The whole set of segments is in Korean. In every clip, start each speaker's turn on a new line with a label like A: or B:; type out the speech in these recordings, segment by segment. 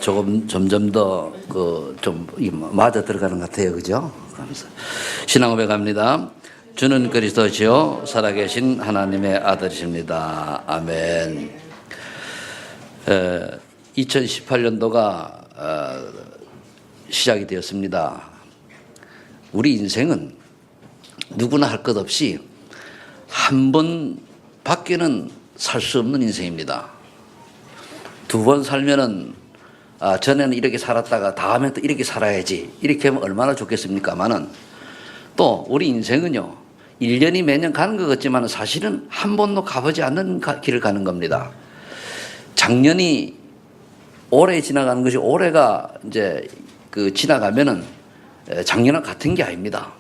A: 조금 점점 더 좀 맞아 들어가는 것 같아요, 그죠? 신앙고백 갑니다. 주는 그리스도시요 살아계신 하나님의 아들이십니다. 아멘. 2018년도가 시작이 되었습니다. 우리 인생은 누구나 할 것 없이 한 번 밖에는 살 수 없는 인생입니다. 두 번 살면은 전에는 이렇게 살았다가 다음에 또 이렇게 살아야지 이렇게 하면 얼마나 좋겠습니까마는 또 우리 인생은요 1년이 매년 가는 것 같지만 사실은 한 번도 가보지 않는 길을 가는 겁니다. 작년이 올해 지나가는 것이 올해가 이제 지나가면은 작년과 같은 게 아닙니다.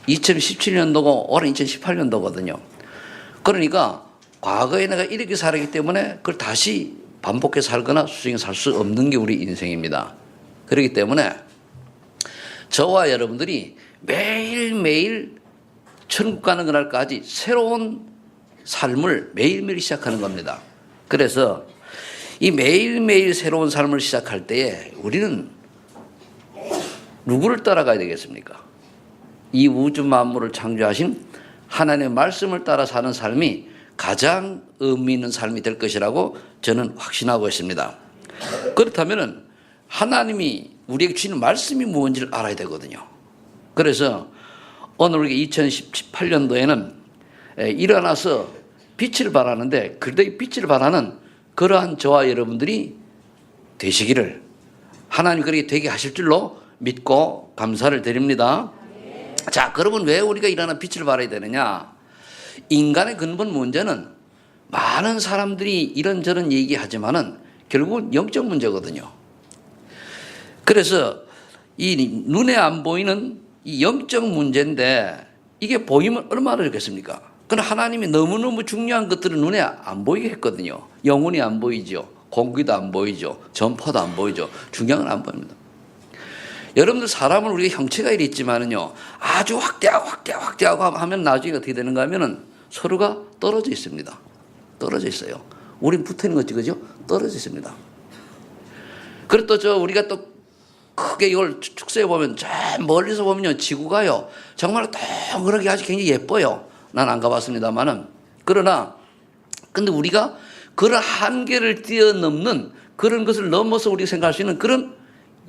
A: 2017년도고 올해 2018년도거든요. 그러니까 과거에 내가 이렇게 살았기 때문에 그걸 다시 반복해 살거나 수정해 살 수 없는 게 우리 인생입니다. 그렇기 때문에 저와 여러분들이 매일매일 천국 가는 그날까지 새로운 삶을 매일매일 시작하는 겁니다. 그래서 이 매일매일 새로운 삶을 시작할 때에 우리는 누구를 따라가야 되겠습니까? 이 우주 만물을 창조하신 하나님의 말씀을 따라 사는 삶이 가장 의미 있는 삶이 될 것이라고 저는 확신하고 있습니다. 그렇다면 하나님이 우리에게 주시는 말씀이 무엇인지를 알아야 되거든요. 그래서 오늘 우리가 2018년도에는 일어나서 빛을 발하는데 그때의 빛을 발하는 그러한 저와 여러분들이 되시기를 하나님 그렇게 되게 하실 줄로 믿고 감사를 드립니다. 자, 그러면 왜 우리가 일어나 빛을 발해야 되느냐? 인간의 근본 문제는 많은 사람들이 이런저런 얘기하지만은 결국은 영적 문제거든요. 그래서 이 눈에 안 보이는 이 영적 문제인데 이게 보이면 얼마나 좋겠습니까? 그러나 하나님이 너무너무 중요한 것들은 눈에 안 보이게 했거든요. 영혼이 안 보이죠. 공기도 안 보이죠. 전파도 안 보이죠. 중요한 건 안 보입니다. 여러분들 사람은 우리가 형체가 이랬지만은요 아주 확대하고 하면 나중에 어떻게 되는가 하면은 서로가 떨어져 있습니다. 떨어져 있어요. 우린 붙어 있는 거지, 그죠? 떨어져 있습니다. 그리고 또 우리가 또 크게 이걸 축소해 보면 저 멀리서 보면요 지구가요 정말 동그랗게 아주 굉장히 예뻐요. 난 안 가봤습니다만은 그러나 근데 우리가 그런 한계를 뛰어넘는 그런 것을 넘어서 우리가 생각할 수 있는 그런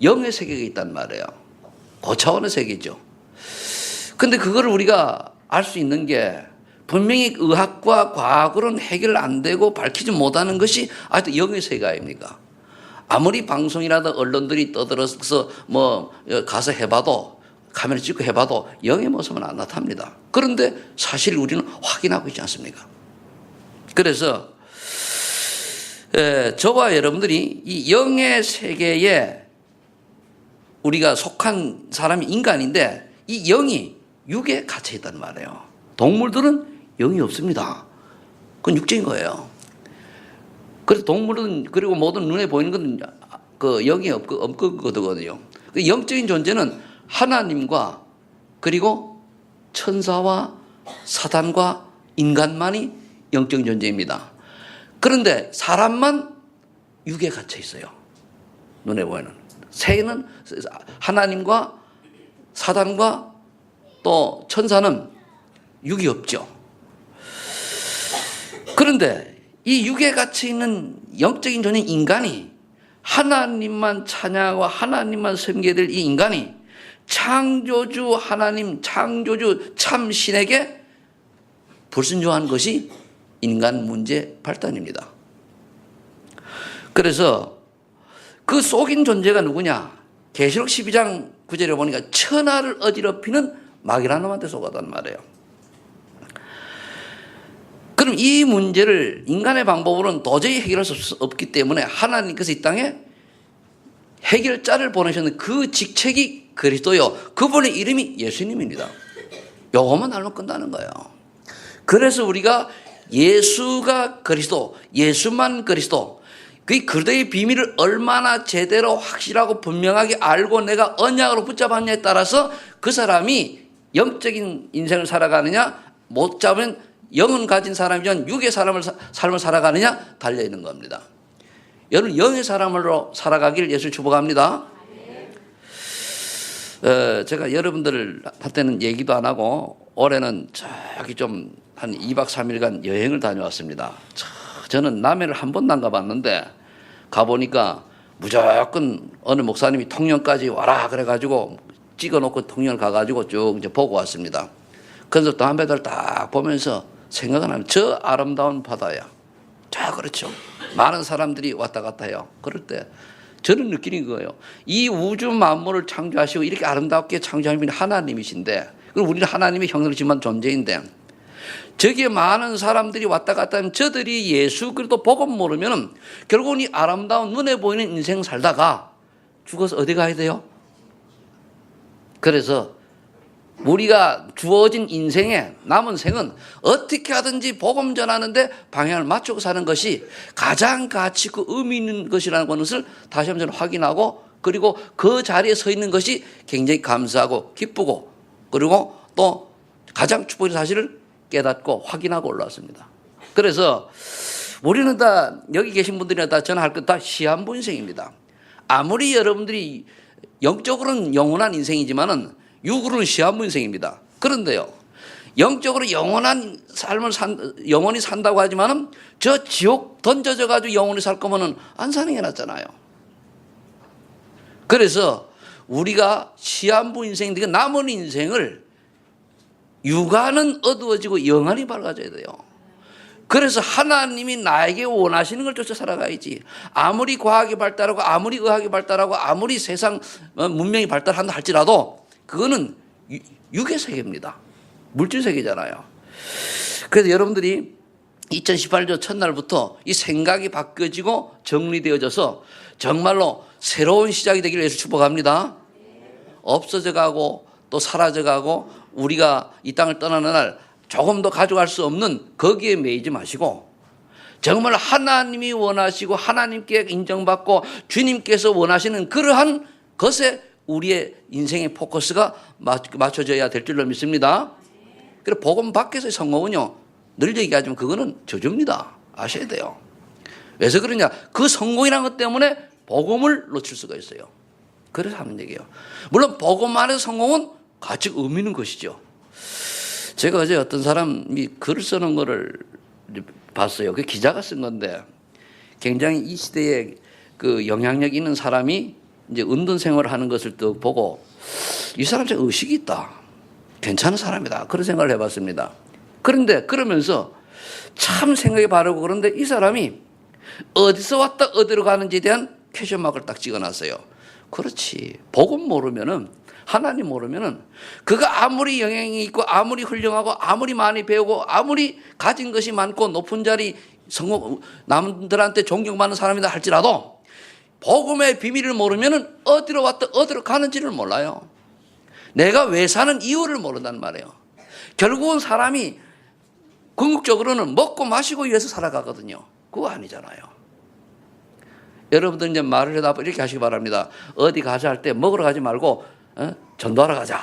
A: 영의 세계가 있단 말이에요. 고차원의 세계죠. 근데 그거를 우리가 알 수 있는 게 분명히 의학과 과학으로는 해결 안 되고 밝히지 못하는 것이 아직도 영의 세계 아닙니까? 아무리 방송이라도 언론들이 떠들어서 가서 해봐도 카메라 찍고 해봐도 영의 모습은 안 나타납니다. 그런데 사실 우리는 확인하고 있지 않습니까? 그래서 저와 여러분들이 이 영의 세계에 우리가 속한 사람이 인간인데 이 영이 육에 갇혀 있단 말이에요. 동물들은 영이 없습니다. 그건 육체인 거예요. 그래서 동물은 그리고 모든 눈에 보이는 건 영이 없거든요. 영적인 존재는 하나님과 그리고 천사와 사단과 인간만이 영적인 존재입니다. 그런데 사람만 육에 갇혀 있어요. 눈에 보이는. 새는 하나님과 사단과 또 천사는 육이 없죠. 그런데 이 육에 갇혀 있는 영적인 존재 인간이 하나님만 찬양하고 하나님만 섬겨야 될 이 인간이 창조주 하나님 창조주 참신에게 불순종한 것이 인간 문제 발단입니다. 그래서 그 속인 존재가 누구냐? 계시록 12장 9절에 보니까 천하를 어지럽히는 마귀라는 놈한테 속았단 말이에요. 그럼 이 문제를 인간의 방법으로는 도저히 해결할 수 없기 때문에 하나님께서 이 땅에 해결자를 보내셨는 그 직책이 그리스도요. 그분의 이름이 예수님입니다. 요것만 알면 끝나는 거예요. 그래서 우리가 예수가 그리스도, 예수만 그리스도, 그 그리스도의 비밀을 얼마나 제대로 확실하고 분명하게 알고 내가 언약으로 붙잡았냐에 따라서 그 사람이 영적인 인생을 살아가느냐 못 잡으면 영은 가진 사람이지만 육의 삶을 살아가느냐 달려있는 겁니다. 여러분 영의 사람으로 살아가기를 예수 축복합니다. 제가 여러분들한테는 얘기도 안 하고 올해는 저기 좀 한 2박 3일간 여행을 다녀왔습니다. 저는 남해를 한 번도 안 가봤는데 가보니까 무조건 어느 목사님이 통영까지 와라 그래가지고 찍어놓고 통영을 가가지고 쭉 이제 보고 왔습니다. 그래서 담배들 딱 보면서 생각은 하면 저 아름다운 바다야. 자, 그렇죠. 많은 사람들이 왔다 갔다 해요. 그럴 때 저는 느끼는 거예요. 이 우주 만물을 창조하시고 이렇게 아름답게 창조하신 분이 하나님이신데, 그리고 우리는 하나님의 형상을 지만 존재인데, 저기에 많은 사람들이 왔다 갔다 하면 저들이 예수 그리스도 복음 모르면 결국은 이 아름다운 눈에 보이는 인생 살다가 죽어서 어디 가야 돼요? 그래서 우리가 주어진 인생에 남은 생은 어떻게 하든지 복음 전하는데 방향을 맞추고 사는 것이 가장 가치 있고 의미 있는 것이라는 것을 다시 한번 확인하고, 그리고 그 자리에 서 있는 것이 굉장히 감사하고 기쁘고, 그리고 또 가장 축복의 사실을 깨닫고 확인하고 올라왔습니다. 그래서 우리는 다 여기 계신 분들이나 다 전할 것 다 시한부 인생입니다. 아무리 여러분들이 영적으로는 영원한 인생이지만은 육으로는 시한부 인생입니다. 그런데요, 영적으로 영원한 삶을 영원히 산다고 하지만은 저 지옥 던져져 가지고 영원히 살 거면은 안 사는 게 낫잖아요. 그래서 우리가 시한부 인생인데 남은 인생을 육안은 어두워지고 영안이 밝아져야 돼요. 그래서 하나님이 나에게 원하시는 걸 쫓아 살아가야지. 아무리 과학이 발달하고 아무리 의학이 발달하고 아무리 세상 문명이 발달한다 할지라도 그거는 육의 세계입니다. 물질 세계잖아요. 그래서 여러분들이 2018년 첫날부터 이 생각이 바뀌어지고 정리되어져서 정말로 새로운 시작이 되기를 예수 축복합니다. 없어져 가고 또 사라져 가고 우리가 이 땅을 떠나는 날 조금 더 가져갈 수 없는 거기에 매이지 마시고, 정말 하나님이 원하시고 하나님께 인정받고 주님께서 원하시는 그러한 것에 우리의 인생의 포커스가 맞춰져야 될 줄로 믿습니다. 그리고 복음 밖에서의 성공은요, 늘 얘기하지만 그거는 저주입니다. 아셔야 돼요. 왜서 그러냐? 그 성공이라는 것 때문에 복음을 놓칠 수가 있어요. 그래서 하는 얘기예요. 물론 복음 안에서 성공은 가치 의미 있는 것이죠. 제가 어제 어떤 사람이 글을 쓰는 거를 봤어요. 그 기자가 쓴 건데 굉장히 이 시대에 그 영향력 있는 사람이 이제 은둔 생활을 하는 것을 또 보고 이 사람 참 의식이 있다. 괜찮은 사람이다. 그런 생각을 해봤습니다. 그런데 그러면서 참 생각이 바르고, 그런데 이 사람이 어디서 왔다 어디로 가는지에 대한 퀘션마크를 딱 찍어놨어요. 그렇지. 복음 모르면은, 하나님 모르면은 그가 아무리 영향이 있고 아무리 훌륭하고 아무리 많이 배우고 아무리 가진 것이 많고 높은 자리 성공, 남들한테 존경받는 사람이다 할지라도 복음의 비밀을 모르면은 어디로 왔다 어디로 가는지를 몰라요. 내가 왜 사는 이유를 모른단 말이에요. 결국은 사람이 궁극적으로는 먹고 마시고 위해서 살아가거든요. 그거 아니잖아요. 여러분들 이제 말을 해다 이렇게 하시기 바랍니다. 어디 가자 할 때 먹으러 가지 말고 전도하러 가자.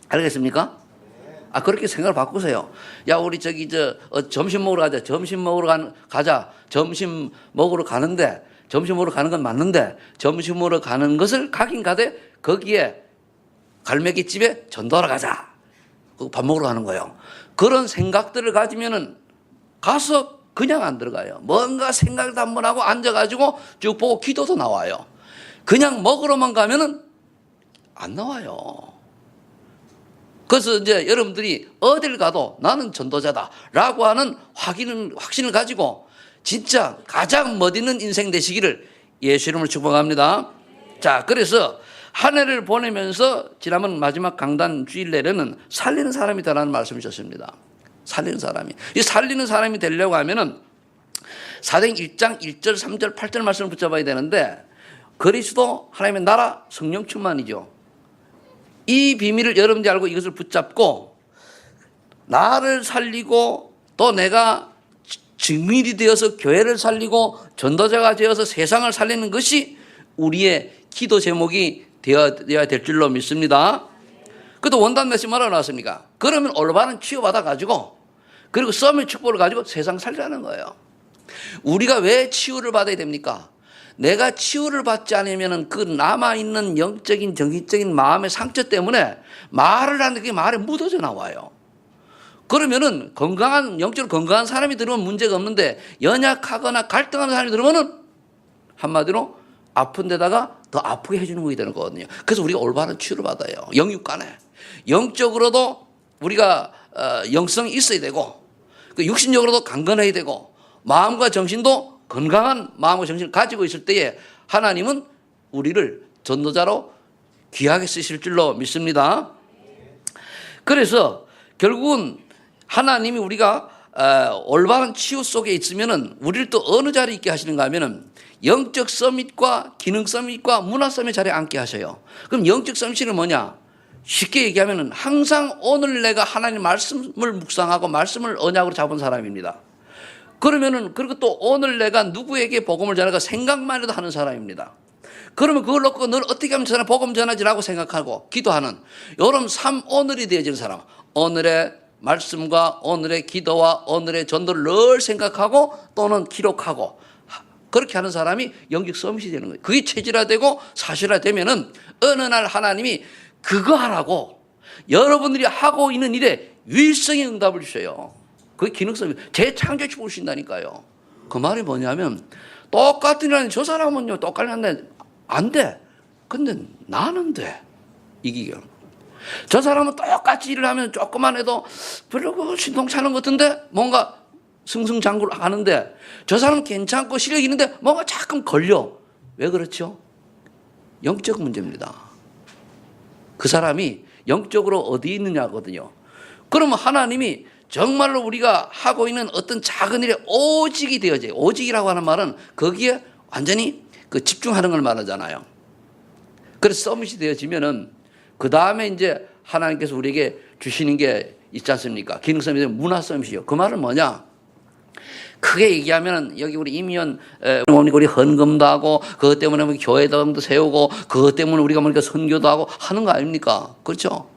A: 알겠습니까? 그렇게 생각을 바꾸세요. 야, 우리 저기 점심 먹으러 가자. 점심 먹으러 가자. 점심 먹으러 가는데, 점심 먹으러 가는 건 맞는데 점심 먹으러 가는 것을 가긴 가되 거기에 갈매기 집에 전도하러 가자. 밥 먹으러 가는 거예요. 그런 생각들을 가지면은 가서 그냥 안 들어가요. 뭔가 생각도 한번 하고 앉아가지고 쭉 보고 기도도 나와요. 그냥 먹으러만 가면은 안 나와요. 그래서 이제 여러분들이 어딜 가도 나는 전도자다라고 하는 확신을 가지고 진짜 가장 멋있는 인생 되시기를 예수 이름으로 축복합니다. 자, 그래서 한 해를 보내면서 지난번 마지막 강단 주일 내에는 살리는 사람이다라는 말씀을 주셨습니다. 살리는 사람이. 이 살리는 사람이 되려고 하면은 사도행 1장 1절, 3절, 8절 말씀을 붙잡아야 되는데, 그리스도 하나님의 나라 성령 충만이죠. 이 비밀을 여러분들이 알고 이것을 붙잡고 나를 살리고 또 내가 증인이 되어서 교회를 살리고 전도자가 되어서 세상을 살리는 것이 우리의 기도 제목이 되어야 될 줄로 믿습니다. 그래도 원단 맺이 뭐라고 나왔습니까? 그러면 올바른 치유받아 가지고 그리고 썸의 축복을 가지고 세상 살리라는 거예요. 우리가 왜 치유를 받아야 됩니까? 내가 치유를 받지 않으면 그 남아있는 영적인 정신적인 마음의 상처 때문에 말을 하는데 그게 말에 묻어져 나와요. 그러면은 건강한, 영적으로 건강한 사람이 들으면 문제가 없는데 연약하거나 갈등하는 사람이 들으면은 한마디로 아픈 데다가 더 아프게 해주는 것이 되는 거거든요. 그래서 우리가 올바른 치유를 받아요. 영육간에. 영적으로도 우리가 영성이 있어야 되고, 육신적으로도 강건해야 되고, 마음과 정신도 건강한 마음과 정신을 가지고 있을 때에 하나님은 우리를 전도자로 귀하게 쓰실 줄로 믿습니다. 그래서 결국은 하나님이 우리가 올바른 치유 속에 있으면은 우리를 또 어느 자리에 있게 하시는가 하면은 영적 서밋과 기능 서밋과 문화 서밋 자리에 앉게 하셔요. 그럼 영적 서밋은 뭐냐? 쉽게 얘기하면은 항상 오늘 내가 하나님 말씀을 묵상하고 말씀을 언약으로 잡은 사람입니다. 그러면은 그리고 또 오늘 내가 누구에게 복음을 전할까 생각만 해도 하는 사람입니다. 그러면 그걸 놓고 늘 어떻게 하면 저는 복음 전하지라고 생각하고 기도하는 이런 오늘이 되어지는 사람, 오늘의 말씀과 오늘의 기도와 오늘의 전도를 늘 생각하고 또는 기록하고 그렇게 하는 사람이 영적 서밋이 되는 거예요. 그게 체질화되고 사실화되면은 어느 날 하나님이 그거 하라고 여러분들이 하고 있는 일에 유일성의 응답을 주셔요. 그게 기능 서밋, 재창조해 주신다니까요. 그 말이 뭐냐면 똑같은 일하는 저 사람은요 똑같이 하는데 안 돼. 근데 나는 돼. 이기경. 저 사람은 똑같이 일을 하면 조금만 해도 별로 신통찮은 것 같은데 뭔가 승승장구를 하는데 저 사람은 괜찮고 실력이 있는데 뭔가 자꾸 걸려. 왜 그렇죠? 영적 문제입니다. 그 사람이 영적으로 어디 있느냐거든요. 그러면 하나님이 정말로 우리가 하고 있는 어떤 작은 일에 오직이 되어져요. 오직이라고 하는 말은 거기에 완전히 그 집중하는 걸 말하잖아요. 그래서 서밋이 되어지면은 그 다음에 이제 하나님께서 우리에게 주시는 게 있지 않습니까? 기능 서밋이 문화 서밋이요. 그 말은 뭐냐? 크게 얘기하면 여기 우리 임의원 우리 헌금도 하고 그것 때문에 우리 교회당도 세우고 그것 때문에 우리가 뭐니까 선교도 하고 하는 거 아닙니까? 그렇죠?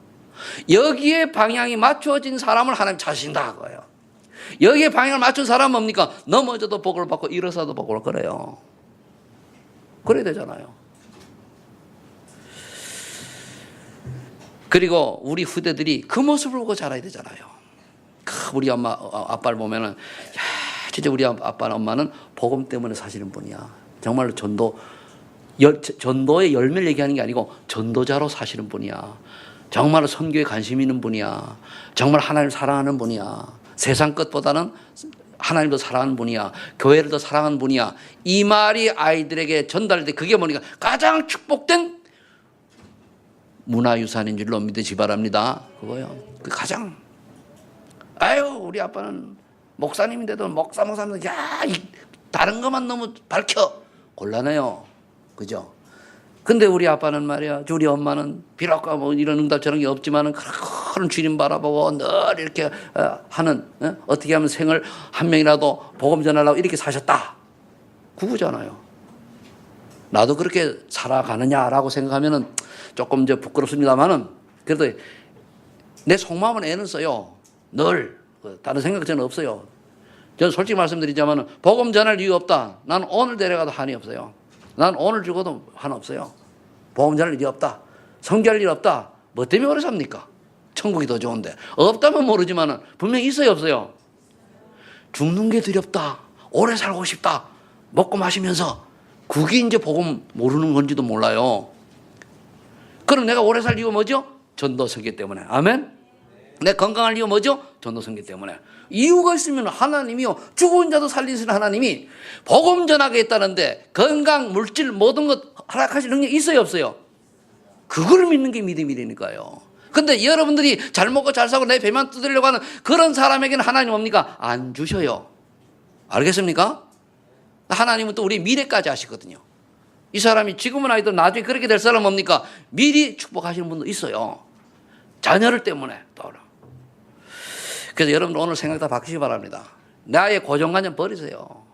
A: 여기에 방향이 맞춰진 사람을 하나님 찾으신다 그거예요. 여기에 방향을 맞춘 사람은 뭡니까? 넘어져도 복을 받고 일어서도 복을 그래요. 그래야 되잖아요. 그리고 우리 후대들이 그 모습을 보고 자라야 되잖아요. 우리 엄마 아빠를 보면은 야 진짜 우리 아빠나 엄마는 복음 때문에 사시는 분이야. 정말로 전도의 열매를 얘기하는 게 아니고 전도자로 사시는 분이야. 정말로 선교에 관심 있는 분이야. 정말 하나님을 사랑하는 분이야. 세상 것보다는 하나님도 사랑하는 분이야. 교회를 더 사랑하는 분이야. 이 말이 아이들에게 전달될 때 그게 뭐니까 가장 축복된 문화유산인 줄로 믿으시 바랍니다. 그거요. 그 가장. 아유 우리 아빠는 목사님인데도 목사님들 야 다른 것만 너무 밝혀 곤란해요. 그죠? 근데 우리 아빠는 말이야, 우리 엄마는 비록 뭐 이런 응답 저런 게 없지만은 그런 주님 바라보고 늘 이렇게 하는 어떻게 하면 생을 한 명이라도 복음 전하려고 이렇게 사셨다. 그거잖아요. 나도 그렇게 살아가느냐라고 생각하면은 조금 이제 부끄럽습니다만은 그래도 내 속마음은 애는 써요. 늘 다른 생각 저는 없어요. 저는 솔직히 말씀드리자면은 복음 전할 이유 없다. 난 오늘 데려가도 한이 없어요. 난 오늘 죽어도 한 없어요. 복음 전할 일이 없다. 성교할 일 없다. 뭐 때문에 오래 삽니까? 천국이 더 좋은데. 없다면 모르지만은 분명히 있어요, 없어요? 죽는 게 두렵다. 오래 살고 싶다. 먹고 마시면서. 그게 이제 복음 모르는 건지도 몰라요. 그럼 내가 오래 살 이유가 뭐죠? 전도 설교 때문에. 아멘? 내 건강할 이유가 뭐죠? 전도 설교 때문에. 이유가 있으면 하나님이요. 죽은 자도 살리시는 하나님이 복음 전하게 했다는데 건강, 물질 모든 것 허락하실 능력이 있어요, 없어요? 그걸 믿는 게 믿음이라니까요. 근데 여러분들이 잘 먹고 잘 사고 내 배만 뜯으려고 하는 그런 사람에게는 하나님 뭡니까? 안 주셔요. 알겠습니까? 하나님은 또 우리 미래까지 하시거든요. 이 사람이 지금은 아니도 나중에 그렇게 될 사람 뭡니까? 미리 축복하시는 분도 있어요. 자녀를 때문에 또. 그래서 여러분들 오늘 생각 다 바뀌시기 바랍니다. 나의 고정관념 버리세요.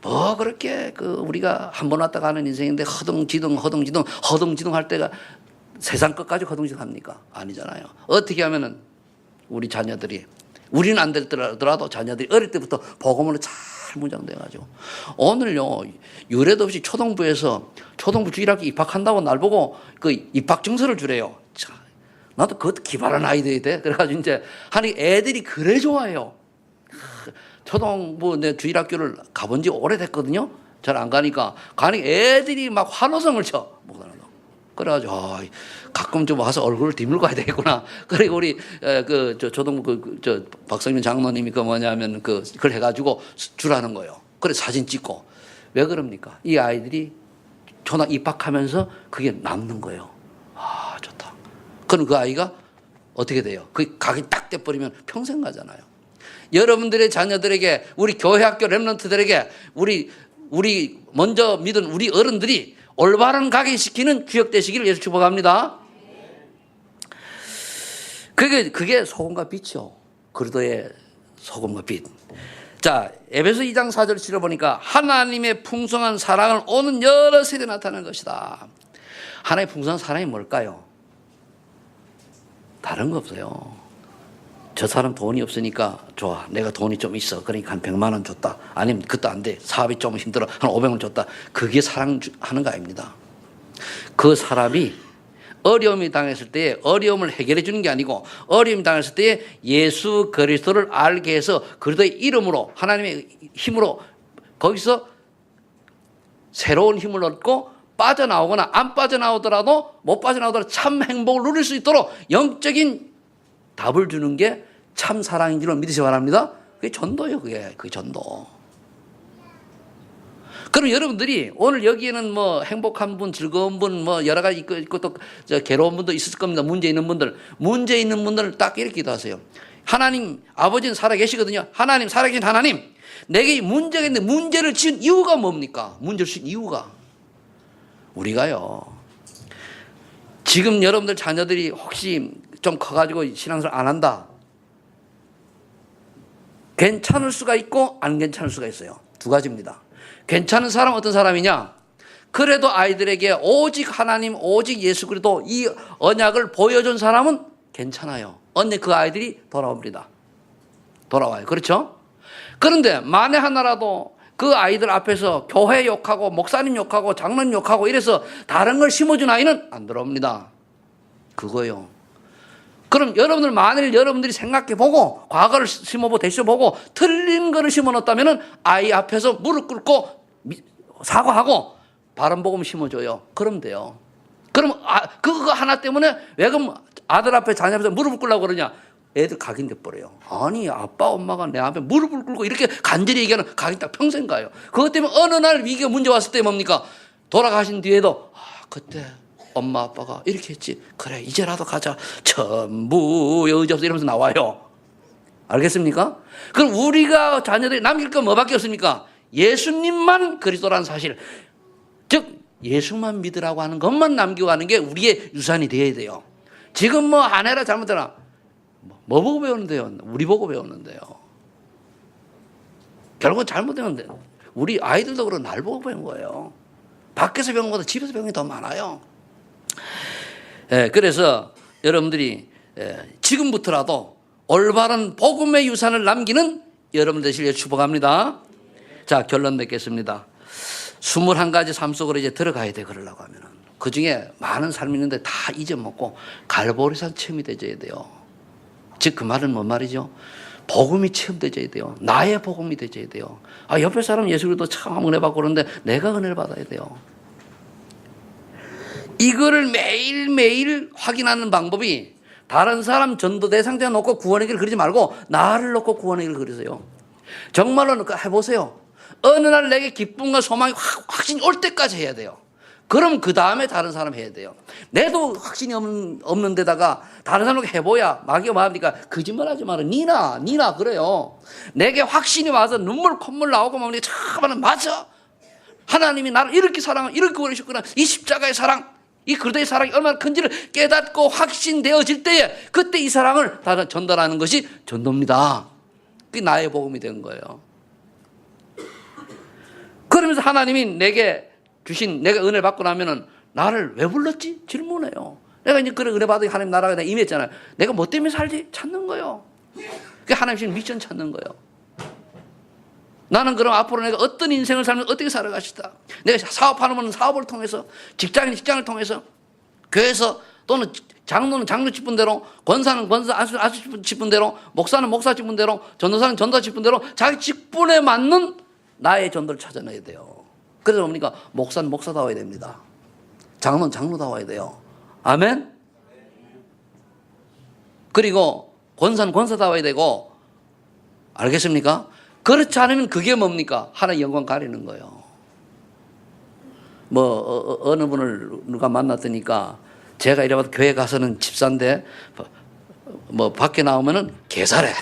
A: 뭐 그렇게 우리가 한 번 왔다 가는 인생인데 허둥지둥 할 때가 세상 것까지 허둥지둥 합니까? 아니잖아요. 어떻게 하면은 우리 자녀들이 우리는 안 되더라도 자녀들이 어릴 때부터 복음으로 잘 무장돼가지고 오늘요 유례도 없이 초등부에서 초등부 주일학교 입학한다고 날 보고 그 입학 증서를 주래요. 자, 나도 그것도 기발한 아이디어야. 그래가지고 이제 하니 애들이 그래 좋아해요. 초등부 내 주일학교를 가본 지 오래됐거든요. 잘 안 가니까 가니 애들이 막 환호성을 쳐. 그래가지고 가끔 좀 와서 얼굴을 뒤물고 가야 되겠구나. 그리고 우리 초등부 박성민 장로님이 뭐냐면 그걸 해가지고 주라는 거예요. 그래 사진 찍고 왜 그럽니까? 이 아이들이 초등 입학하면서 그게 남는 거예요. 아 좋다. 그럼 그 아이가 어떻게 돼요? 그 각이 딱 돼버리면 평생 가잖아요. 여러분들의 자녀들에게 우리 교회학교 렘넌트들에게 우리 먼저 믿은 우리 어른들이 올바른 각인시키는 주역 되시기를 예수 축복합니다. 그게 소금과 빛이요. 그리스도의 소금과 빛. 자, 에베소 2장 4절 실어보니까 하나님의 풍성한 사랑을 오는 여러 세대에 나타내는 것이다. 하나님의 풍성한 사랑이 뭘까요? 다른 거 없어요. 저 사람 돈이 없으니까 좋아. 내가 돈이 좀 있어. 그러니까 한 100만 원 줬다. 아니면 그것도 안 돼. 사업이 좀 힘들어. 한 500원 줬다. 그게 사랑하는 거 아닙니다. 그 사람이 어려움이 당했을 때 어려움을 해결해 주는 게 아니고 어려움이 당했을 때 예수 그리스도를 알게 해서 그리스도의 이름으로 하나님의 힘으로 거기서 새로운 힘을 얻고 빠져나오거나 안 빠져나오더라도 못 빠져나오더라도 참 행복을 누릴 수 있도록 영적인 답을 주는 게 참 사랑인 줄 믿으시기 바랍니다. 그게 전도예요. 그게 전도. 그럼 여러분들이 오늘 여기에는 뭐 행복한 분, 즐거운 분, 뭐 여러 가지 있고 또 괴로운 분도 있을 겁니다. 문제 있는 분들 딱 이렇게 기도하세요. 하나님 아버지는 살아계시거든요. 하나님 살아계신 하나님, 내게 문제가 있는데 문제를 지은 이유가 뭡니까? 문제를 지은 이유가 우리가요. 지금 여러분들 자녀들이 혹시 좀 커가지고 신앙생활 안 한다. 괜찮을 수가 있고 안 괜찮을 수가 있어요. 두 가지입니다. 괜찮은 사람은 어떤 사람이냐? 그래도 아이들에게 오직 하나님, 오직 예수 그리스도 이 언약을 보여준 사람은 괜찮아요. 언제 그 아이들이 돌아옵니다. 돌아와요. 그렇죠? 그런데 만에 하나라도 그 아이들 앞에서 교회 욕하고 목사님 욕하고 장로님 욕하고 이래서 다른 걸 심어준 아이는 안 돌아옵니다. 그거요. 그럼 여러분들이 생각해보고 과거를 심어보고 되셔보고 틀린 거를 심어놓았다면 아이 앞에서 무릎 꿇고 사과하고 바른 복음 심어줘요. 그럼 돼요. 그럼 그거 하나 때문에 왜 그럼 아들 앞에 자녀 앞에서 무릎을 꿇으려고 그러냐? 애들 각인돼 버려요. 아니 아빠 엄마가 내 앞에 무릎을 꿇고 이렇게 간절히 얘기하는 각인 딱 평생 가요. 그것 때문에 어느 날 위기가 문제 왔을 때 뭡니까? 돌아가신 뒤에도 그때 엄마 아빠가 이렇게 했지. 그래 이제라도 가자. 전부 여의없어 이러면서 나와요. 알겠습니까? 그럼 우리가 자녀들이 남길 건 뭐밖에 없습니까? 예수님만 그리스도라는 사실. 즉 예수만 믿으라고 하는 것만 남기고 가는 게 우리의 유산이 되어야 돼요. 지금 뭐 안 해라 잘못해라. 뭐 보고 배우는데요? 우리 보고 배우는데요. 결국은 잘못되면 우리 아이들도 그런 날 보고 배운 거예요. 밖에서 배운 것보다 집에서 배운 게 더 많아요. 그래서 여러분들이 지금부터라도 올바른 복음의 유산을 남기는 여러분 되시길 축복합니다. 자, 결론 맺겠습니다. 21가지 삶 속으로 이제 들어가야 돼. 그러려고 하면은 그 중에 많은 삶이 있는데 다 잊어먹고 갈보리산 체험이 되어야 돼요. 즉 그 말은 뭔 말이죠? 복음이 체험되어야 돼요. 나의 복음이 되어야 돼요. 옆에 사람 예수 그리스도 참 은혜 받고 그러는데 내가 은혜를 받아야 돼요. 이거를 매일매일 확인하는 방법이 다른 사람 전도 대상자 놓고 구원의 길을 그리지 말고 나를 놓고 구원의 길을 그리세요. 정말로 해보세요. 어느 날 내게 기쁨과 소망이 확신이 올 때까지 해야 돼요. 그럼 그 다음에 다른 사람 해야 돼요. 내도 확신이 없는 데다가 다른 사람에게 해보야 마귀가 뭐합니까? 거짓말하지 마라. 니나 그래요. 내게 확신이 와서 눈물 콧물 나오고 막 참 맞아. 하나님이 나를 이렇게 사랑하고 이렇게 원하셨구나. 이 십자가의 사랑, 이 그리스도의 사랑이 얼마나 큰지를 깨닫고 확신되어질 때에 그때 이 사랑을 전달하는 것이 전도입니다. 그게 나의 복음이 된 거예요. 그러면서 하나님이 내게 주신 내가 은혜를 받고 나면은 나를 왜 불렀지? 질문해요. 내가 이제 그래 은혜 받으니 하나님 나라가 내가 임했잖아요. 내가 뭐 때문에 살지? 찾는 거예요. 그게 하나님 주신 미션 찾는 거예요. 나는 그럼 앞으로 내가 어떤 인생을 살면 어떻게 살아가시다. 내가 사업하는 사업을 통해서, 직장인 직장을 통해서, 교회에서 또는 장로는 장로 직분대로, 권사는 권사 아수 직분대로, 목사는 목사 직분대로, 전도사는 전도사 직분대로 자기 직분에 맞는 나의 전도를 찾아내야 돼요. 그래서 뭡니까? 목사는 목사다워야 됩니다. 장로는 장로다워야 돼요. 아멘? 그리고 권사는 권사다워야 되고, 알겠습니까? 그렇지 않으면 그게 뭡니까? 하나의 영광 가리는 거예요. 어느 분을 누가 만났더니까 제가 이래봐도 교회 가서는 집사인데 밖에 나오면은 개살해.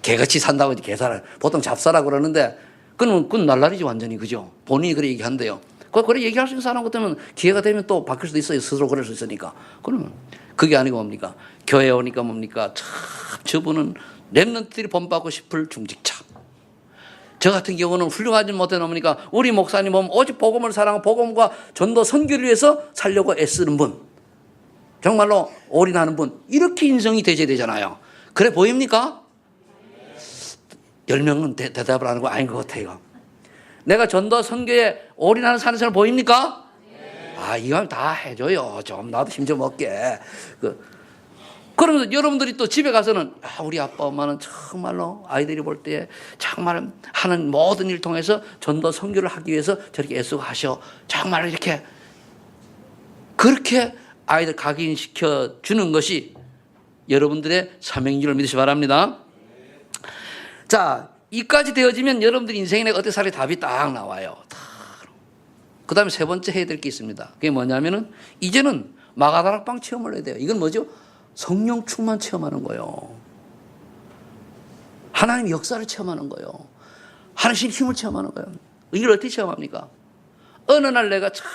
A: 개같이 산다고 개살해. 보통 잡사라고 그러는데 그건 날라리지 완전히, 그죠? 본인이 그렇게 얘기한대요. 그래 얘기할 수 있는 사람 같으면 기회가 되면 또 바뀔 수도 있어요. 스스로 그럴 수 있으니까. 그러면 그게 아니고 뭡니까? 교회에 오니까 뭡니까? 참 저분은 렘넌트들이 본받고 싶을 중직자. 저 같은 경우는 훌륭하지 못해 놓으니까 우리 목사님 보면 오직 복음을 사랑하고 복음과 전도 선교를 위해서 살려고 애쓰는 분, 정말로 올인하는 분, 이렇게 인성이 대제되잖아요. 그래 보입니까? 10명은 대답을 하는 거 아닌 것 같아요. 내가 전도 선교에 올인하는 사는 사람 보입니까? 이거 다 해줘요. 좀 나도 힘 좀 얻게. 그러면서 여러분들이 또 집에 가서는 우리 아빠 엄마는 정말로 아이들이 볼 때 정말 하는 모든 일 통해서 전도 선교를 하기 위해서 저렇게 애쓰고 하셔. 정말 이렇게 그렇게 아이들 각인시켜 주는 것이 여러분들의 사명인지를 믿으시 바랍니다. 자, 이까지 되어지면 여러분들 인생에 어떻게 살아야 답이 딱 나와요. 그 다음에 세 번째 해야 될 게 있습니다. 그게 뭐냐면은 이제는 마가다락방 체험을 해야 돼요. 이건 뭐죠? 성령 충만 체험하는 거예요. 하나님 역사를 체험하는 거예요. 하나님 힘을 체험하는 거예요. 이걸 어떻게 체험합니까? 어느 날 내가 참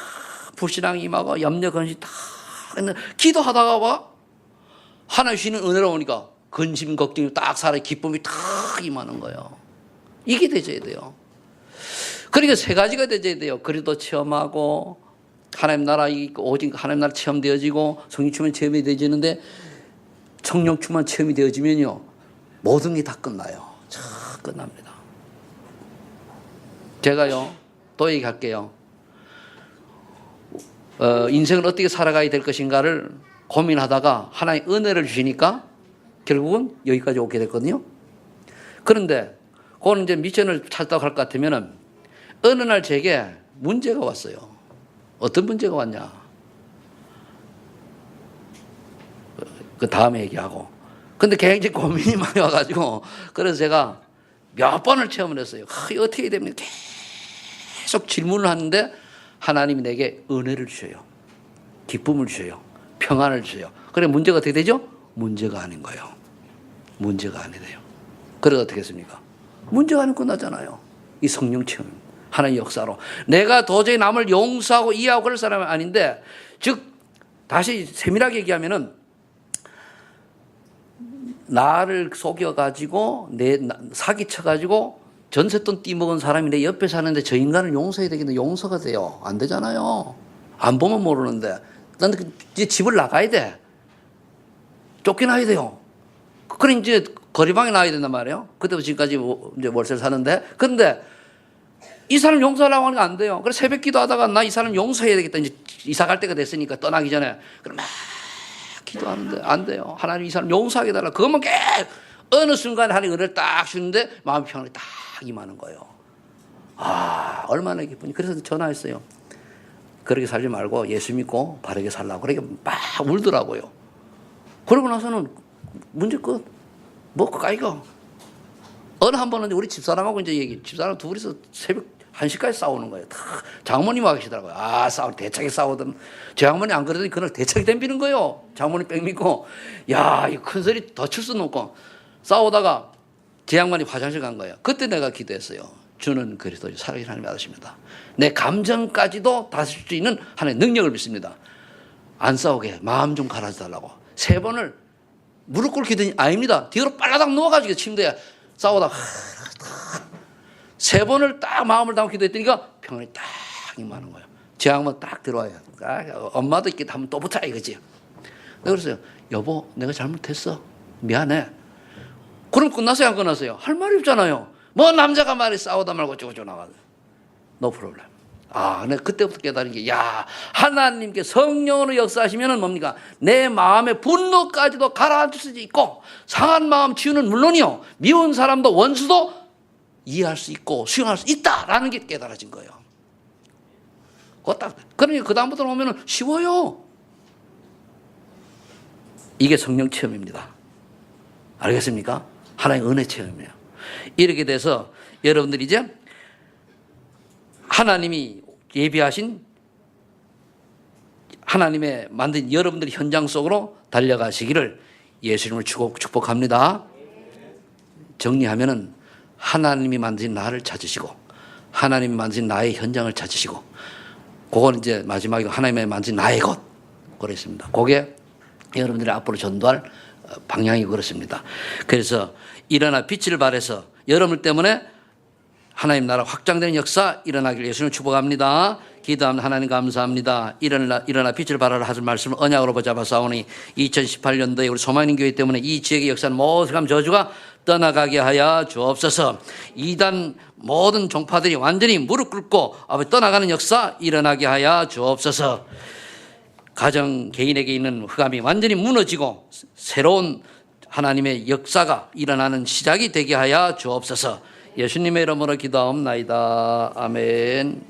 A: 불신앙이 임하고 염려 근심 다 기도하다가 봐 하나님 주시는 은혜로 오니까 근심 걱정이 딱 살아 기쁨이 딱 임하는 거예요. 이게 되져야 돼요. 그러니까 세 가지가 되져야 돼요. 그리도 체험하고 하나님 나라 오직 하나님 나라 체험되어지고 성령 충만 체험이 되어지는데 성령 충만 체험이 되어지면요 모든 게 다 끝나요. 참 끝납니다. 제가요 또 얘기할게요. 인생을 어떻게 살아가야 될 것인가를 고민하다가 하나님 은혜를 주시니까 결국은 여기까지 오게 됐거든요. 그런데 그건 이제 미션을 찾다고 할 것 같으면은 어느 날 제게 문제가 왔어요. 어떤 문제가 왔냐? 그 다음에 얘기하고. 근데 굉장히 고민이 많이 와가지고 그래서 제가 몇 번을 체험을 했어요. 이거 어떻게 해야 됩니까? 계속 질문을 하는데 하나님이 내게 은혜를 주셔요. 기쁨을 주셔요. 평안을 주셔요. 그래 문제가 어떻게 되죠? 문제가 아닌 거예요. 문제가 아니래요. 그래서 어떻게 했습니까? 문제가 아니면 끝나잖아요. 이 성령 체험. 하나님의 역사로. 내가 도저히 남을 용서하고 이해하고 그럴 사람은 아닌데, 즉, 다시 세밀하게 얘기하면은, 나를 속여가지고, 사기쳐가지고, 전세돈 띠먹은 사람이 내 옆에 사는데 저 인간을 용서해야 되겠는데 용서가 돼요. 안 되잖아요. 안 보면 모르는데. 난 이제 집을 나가야 돼. 쫓겨나야 돼요. 그래, 이제 거리방에 나와야 된단 말이에요. 그때부터 지금까지 이제 월세를 사는데. 근데, 이 사람 용서하려고 하는 거 안 돼요. 그래서 새벽 기도하다가 나 이 사람 용서해야 되겠다. 이제 이사 갈 때가 됐으니까 떠나기 전에. 그럼 막 기도하는데 안 돼요. 하나님 이 사람 용서하게 달라. 그것만 어느 순간 하나님 은혜를 딱 주는데 마음 평안이 딱 임하는 거예요. 얼마나 기쁘니. 그래서 전화했어요. 그렇게 살지 말고 예수 믿고 바르게 살라고. 그러니까 막 울더라고요. 그러고 나서는 문제 끝. 뭐 그까이가. 어느 한 번은 우리 집사람하고 이제 집사람 둘이서 새벽 1시까지 싸우는 거예요. 장모님 와 계시더라고요. 대차게 싸우던. 제 장모님 안 그러더니 그날 대차게 덤비는 거예요. 장모님 뺑 믿고. 이 큰 소리 더 칠 수는 없고. 싸우다가 제 양반이 화장실 간 거예요. 그때 내가 기도했어요. 주는 그리스도 살아계신 하나님 받으십니다. 내 감정까지도 다스릴 수 있는 하나님의 능력을 믿습니다. 안 싸우게 마음 좀 갈아달라고. 3번을 무릎 꿇고 기도니 아닙니다. 뒤로 빨라당 누워가지고 침대에 싸우다가 3번을 딱 마음을 담고 기도했더니까 평안이 딱 임하는 거예요. 제 양반 딱 들어와요. 엄마도 이렇게 하면 또 붙어 이거지. 내가 그랬어요. 여보 내가 잘못했어. 미안해. 그럼 끝났어요 안 끝났어요? 할 말이 없잖아요. 뭐 남자가 말이 싸우다 말고 쪼쪼 나가서 no problem. 아, 근데 그때부터 깨달은 게, 야, 하나님께 성령으로 역사하시면은 뭡니까? 내 마음의 분노까지도 가라앉을 수 있고, 상한 마음 치유는 물론이요, 미운 사람도 원수도 이해할 수 있고, 수용할 수 있다라는 게 깨달아진 거예요. 그러니까 그다음부터 오면은 쉬워요. 이게 성령 체험입니다. 알겠습니까? 하나님의 은혜 체험이에요. 이렇게 돼서 여러분들이 이제 하나님이 예비하신 하나님의 만든 여러분들의 현장 속으로 달려가시기를 예수님을 축복합니다. 정리하면은 하나님이 만드신 나를 찾으시고 하나님이 만드신 나의 현장을 찾으시고 그건 이제 마지막에 하나님이 만드신 나의 것 그랬습니다. 그게 여러분들이 앞으로 전도할 방향이 그렇습니다. 그래서 일어나 빛을 발해서 여러분 때문에 하나님 나라 확장되는 역사 일어나길 예수님을 축복합니다. 기도합니다. 하나님 감사합니다. 일어나 빛을 발하라 하신 말씀을 언약으로 붙잡아 싸우니 2018년도에 우리 소망인 교회 때문에 이 지역의 역사는 모든 저주가 떠나가게 하여 주옵소서. 이단 모든 종파들이 완전히 무릎 꿇고 앞에 떠나가는 역사 일어나게 하여 주옵소서. 가정 개인에게 있는 흑암이 완전히 무너지고 새로운 하나님의 역사가 일어나는 시작이 되게 하여 주옵소서. 예수님의 이름으로 기도하옵나이다. 아멘.